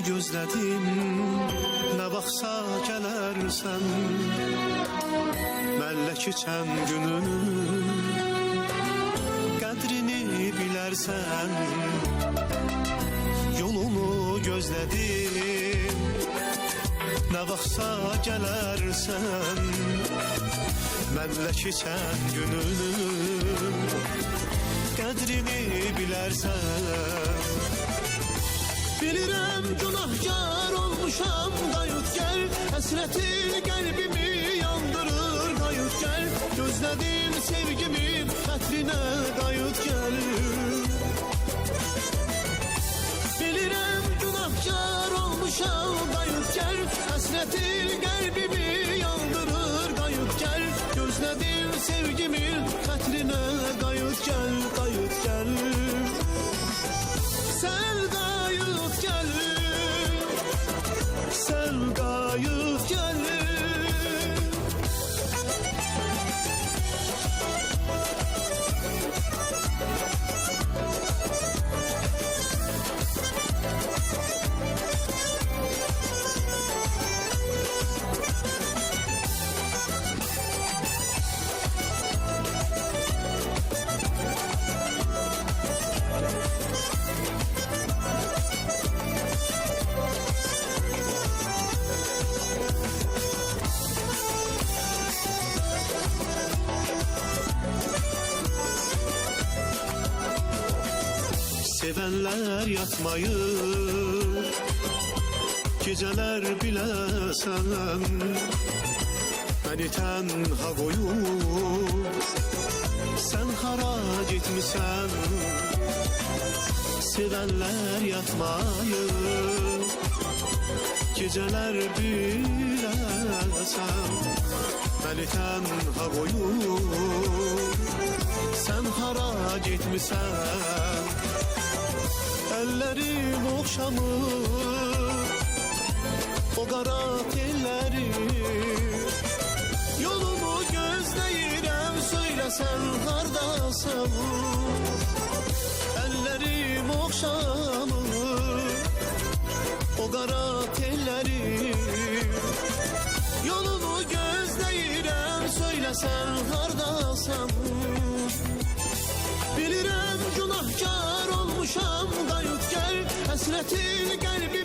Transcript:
gözlədim, nə vaxtsa gələrsən, məllə keçən günün qədrini bilərsən. Yolunu gözlədim, nə vaxtsa gələrsən, məllə keçən günün qədrini bilərsən. Bilirəm günahkar olmuşam, qayıt gəl, həsrətin qəlbimi yandırır, qayıt gəl, gözlədim sevgimin xətrinə, qayıt gəl. Bilirəm günahkar olmuşam, qayıt gəl, həsrətin qəlbimi yandırır, qayıt gəl, gözlədim sevgimin xətrinə, qayıt gəl, qayıt gəl. Sən qayıt gəl, sən qayıt gəl. Sevenler yatmayır, geceler biləsən, məni tənha qoyub, sən hara getmisən. Sevenler yatmayır, geceler biləsən, məni tənha qoyub, sən hara getmisən. Ellerim okşamır o qara telləri, yolumu gözləyirəm, söyləsən hardasan. Ellerim okşamır o qara telləri, yolumu gözləyirəm, söyləsən hardasan. Bilirəm günahkar olmuşam, qayıt gəl, həsrətin qəlbi